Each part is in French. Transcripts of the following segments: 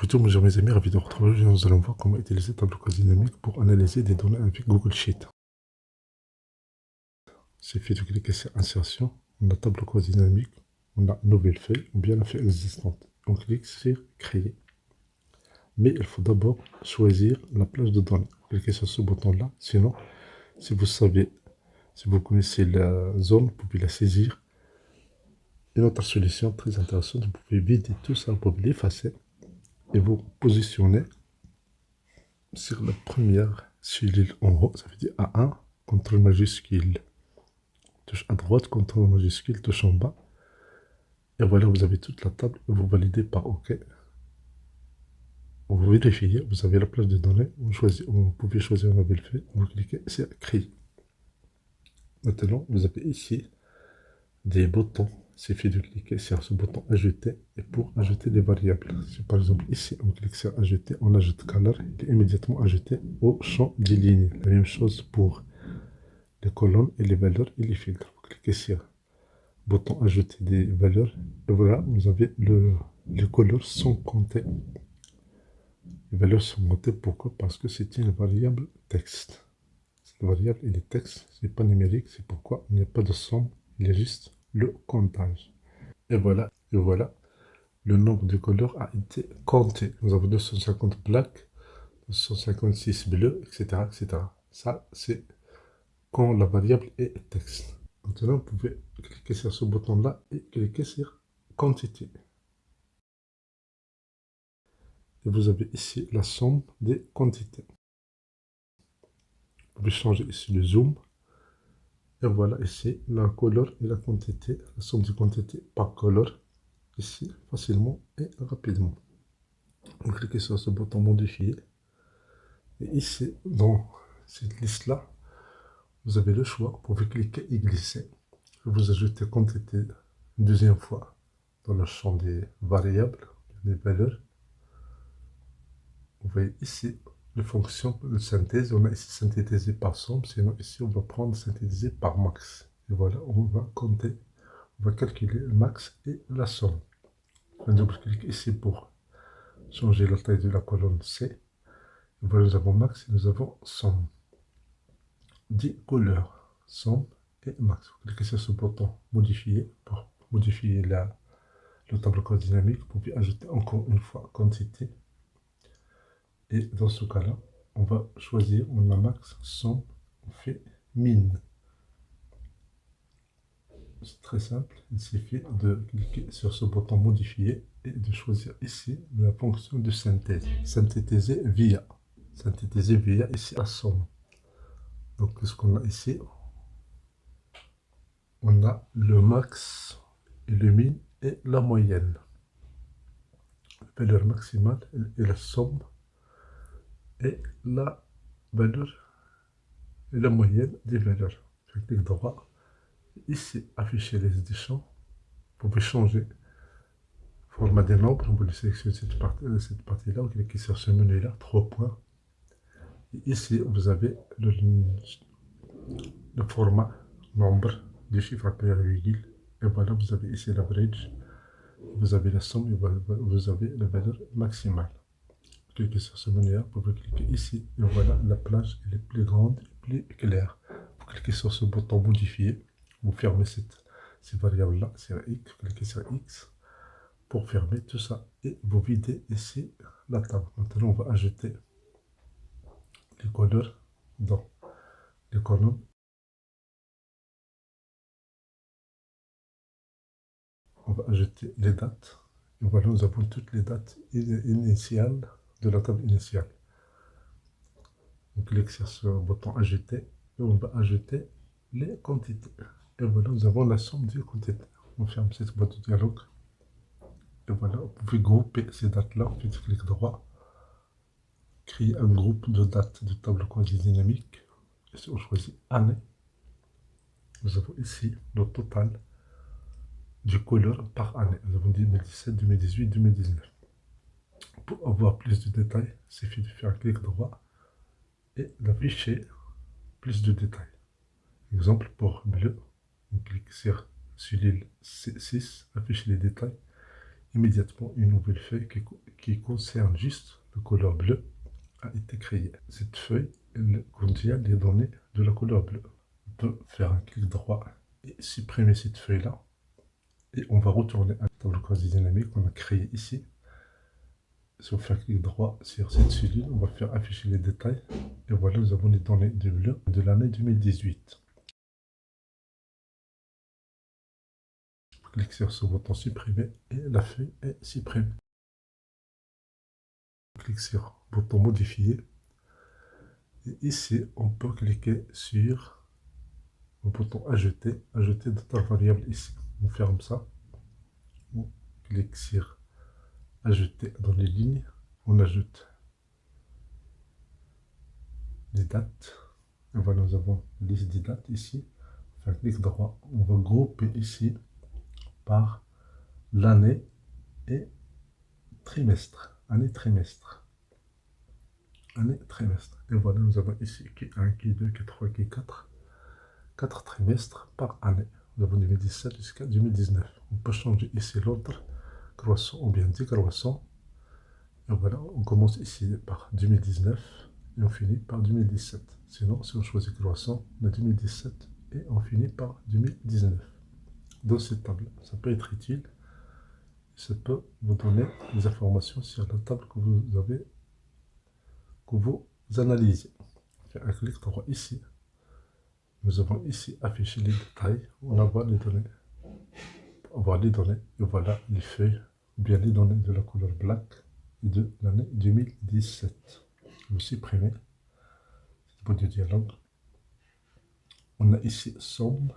Bonjour mes amis, ravi de vous retrouver. Aujourd'hui, nous allons voir comment utiliser Tableau Cross Dynamique pour analyser des données avec Google Sheet. Il suffit de cliquer sur Insertion, on a Tableau Cross Dynamique, on a Nouvelle feuille ou bien la feuille existante. On clique sur Créer. Mais il faut d'abord choisir la plage de données. Cliquez sur ce bouton-là, sinon, si vous connaissez la zone, vous pouvez la saisir. Une autre solution très intéressante, vous pouvez vider tout ça, vous pouvez l'effacer et vous positionner sur la première cellule en haut, ça veut dire A1, CTRL majuscule, touche à droite, CTRL majuscule, touche en bas. Et voilà, vous avez toute la table, vous validez par OK. Vous vérifiez, vous avez la plage de données, vous pouvez choisir une nouvelle feuille, vous cliquez sur Créer. Maintenant, vous avez ici des boutons. Il suffit de cliquer sur ce bouton Ajouter et pour ajouter des variables. Si par exemple ici on clique sur Ajouter, on ajoute Color, il est immédiatement ajouté au champ des lignes. La même chose pour les colonnes et les valeurs et les filtres. Vous cliquez sur bouton Ajouter des valeurs et voilà, vous avez les couleurs sont comptées. Les valeurs sont comptées, pourquoi? Parce que c'est une variable texte. Cette variable elle est texte, c'est pas numérique, c'est pourquoi il n'y a pas de somme, il y a juste le comptage. Et voilà, le nombre de couleurs a été compté. Nous avons 250 black, 256 bleus, etc., etc. Ça, c'est quand la variable est texte. Maintenant, vous pouvez cliquer sur ce bouton-là et cliquer sur quantité. Et vous avez ici la somme des quantités. Vous pouvez changer ici le zoom. Et voilà ici la couleur et la quantité, la somme des quantités par couleur. Ici, facilement et rapidement. Vous cliquez sur ce bouton modifier. Et ici, dans cette liste-là, vous avez le choix. Vous pouvez cliquer et glisser. Vous ajoutez quantité une deuxième fois dans le champ des variables, des valeurs. Vous voyez ici les fonctions de synthèse. On a ici synthétisé par somme, sinon ici on va prendre synthétisé par max. Et voilà, on va compter, on va calculer le max et la somme. On double-clique ici pour changer la taille de la colonne C. Et voilà, nous avons max et nous avons somme. 10 couleurs, somme et max. Vous cliquez sur ce bouton modifier pour modifier le tableau code dynamique. Vous pouvez ajouter encore une fois quantité. Et dans ce cas-là, on va choisir, on a max, somme, on fait mine. C'est très simple, il suffit de cliquer sur ce bouton modifier et de choisir ici la fonction de synthèse. Synthétiser via. Synthétiser via ici la somme. Donc ce qu'on a ici, on a le max et le min et la moyenne. La valeur maximale et la somme et la valeur et la moyenne des valeurs. Je clique droit. Ici, afficher les éditions. Vous pouvez changer le format des nombres. Vous pouvez sélectionner cette partie-là. Vous cliquez sur ce menu-là, 3 points. Et ici, vous avez le format nombre du chiffre à première virgule. Et voilà, vous avez ici l'average. Vous avez la somme et vous avez la valeur maximale. Cliquez sur ce menu-là, vous pouvez cliquer ici. Et voilà, la plage elle est plus grande et plus claire. Vous cliquez sur ce bouton modifier. Vous fermez ces variables-là, sur X, cliquez sur X pour fermer tout ça et vous videz ici la table. Maintenant, on va ajouter les couleurs dans les colonnes. On va ajouter les dates. Et voilà, nous avons toutes les dates initiales de la table initiale. On clique sur ce bouton ajouter et on va ajouter les quantités. Et voilà, nous avons la somme des quantités. On ferme cette boîte de dialogue. Et voilà, vous pouvez grouper ces dates-là. Faites clic droit. Créer un groupe de dates de table quasi dynamique. Et si on choisit année, nous avons ici le total du couleur par année. Nous avons 2017, 2018, 2019. Pour avoir plus de détails, il suffit de faire clic droit et d'afficher plus de détails. Exemple pour bleu, on clique sur l'île 6, afficher les détails. immédiatement une nouvelle feuille qui concerne juste le couleur bleu a été créée. Cette feuille elle contient les données de la couleur bleue. On peut faire un clic droit et supprimer cette feuille-là. Et on va retourner à la table quasi dynamique qu'on a créée ici. Si on fait un clic droit sur cette cellule, on va faire afficher les détails. Et voilà, nous avons les données du bleu de l'année 2018. On clique sur ce bouton supprimer et la feuille est supprimée. On clique sur le bouton modifier. Et ici, on peut cliquer sur le bouton ajouter, ajouter d'autres variables ici. On ferme ça. On clique sur ajouter dans les lignes. On ajoute les dates. Et voilà, nous avons la liste des dates ici. On fait un clic droit. On va grouper ici par l'année et trimestre. Année, trimestre. Année, trimestre. Et voilà, nous avons ici Q1, Q2, Q3, Q4. 4 trimestres par année. Nous avons 2017 jusqu'à 2019. On peut changer ici l'ordre, croissant ou bien décroissant. Et voilà, on commence ici par 2019 et on finit par 2017. Sinon, si on choisit croissant, on a 2017 et on finit par 2019. Dans cette table, ça peut être utile. Ça peut vous donner des informations sur la table que vous avez, que vous analysez. Fait un clic droit ici. Nous avons ici affiché les détails. On va voir les données. On va les données. Et voilà les feuilles, ou bien les données de la couleur black de l'année 2017. Je vais supprimer cette boîte de dialogue. On a ici somme.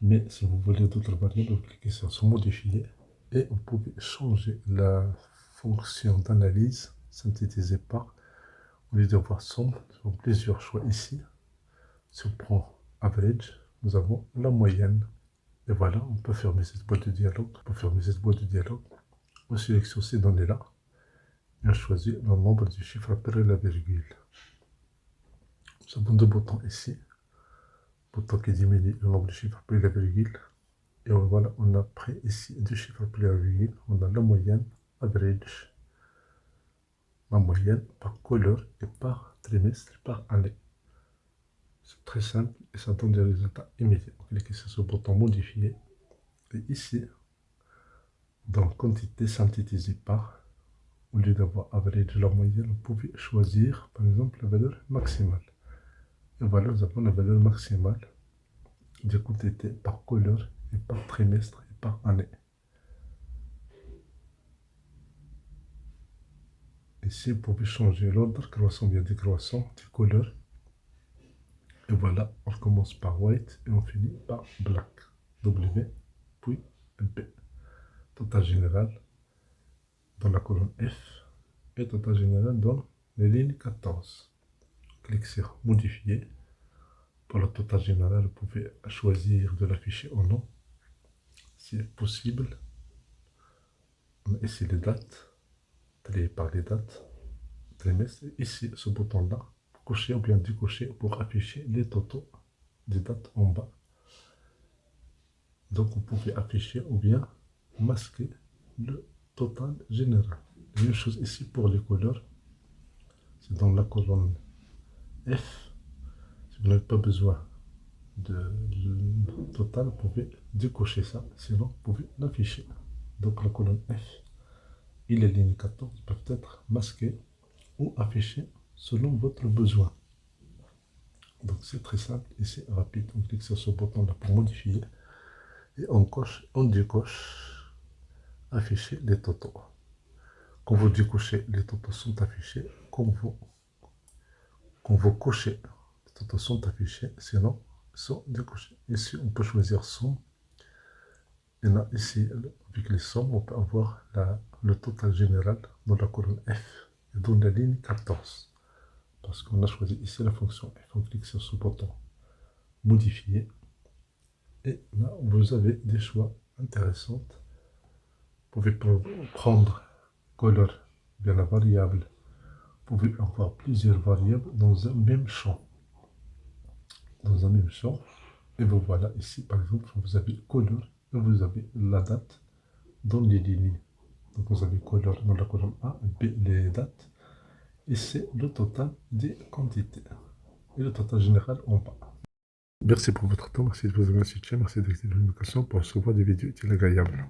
Mais si vous voulez d'autres variables, vous cliquez sur ce modifier. Et vous pouvez changer la fonction d'analyse synthétisée par. Au lieu d'avoir somme, nous avons plusieurs choix ici. Si on prend average, nous avons la moyenne. Et voilà, on peut fermer cette boîte de dialogue. On peut fermer cette boîte de dialogue. On sélectionne ces données-là. Et on choisit le nombre du chiffre après la virgule. Nous avons deux boutons ici. Bouton qui diminue le nombre de chiffres après la virgule. Et voilà, on a pris ici deux chiffres après la virgule. On a la moyenne, average. La moyenne par couleur et par trimestre, par année. C'est très simple et ça donne des résultats immédiats. Cliquez sur ce bouton modifier. Et ici, dans quantité synthétisée par, au lieu d'avoir average la moyenne, vous pouvez choisir par exemple la valeur maximale. Et voilà, nous avons la valeur maximale de quantité par couleur et par trimestre et par année. Ici, vous pouvez changer l'ordre, croissant bien décroissant, des couleurs. Et voilà, on commence par white et on finit par black. W, puis B. Total général dans la colonne F et total général dans les lignes 14. Clique sur modifier. Pour le total général, vous pouvez choisir de l'afficher en nom. Si possible. On a ici les dates, trier par les dates, trimestre. Et ici, ce bouton-là, cocher ou bien décocher pour afficher les totaux des dates en bas. Donc, vous pouvez afficher ou bien masquer le total général. La même chose ici pour les couleurs. C'est dans la colonne F. Si vous n'avez pas besoin de total, vous pouvez décocher ça. Sinon, vous pouvez l'afficher. Donc, la colonne F et les lignes 14 peuvent être masquées ou affichées selon votre besoin. Donc, c'est très simple et c'est rapide. On clique sur ce bouton-là pour modifier. Et on coche, on décoche, afficher les totaux. Quand vous décochez, les totaux sont affichés. Quand vous cochez, les totaux sont affichés. Sinon, ils sont décochés. Ici, on peut choisir somme. Et là, ici, avec les sommes, on peut avoir le total général dans la colonne F et dans la ligne 14. Parce qu'on a choisi ici la fonction F. On clique sur ce bouton modifier. Et là, vous avez des choix intéressants. Vous pouvez prendre couleur, bien la variable. Vous pouvez avoir plusieurs variables dans un même champ. Dans un même champ. Et vous voilà ici, par exemple, vous avez couleur et vous avez la date dans les lignes. Donc vous avez colonne, dans la colonne A, B, les dates, et C, le total des quantités. Et le total général en bas. Merci pour votre temps, merci de vous avoir soutenu, merci d'activer les notifications pour recevoir des vidéos utiles et agréables.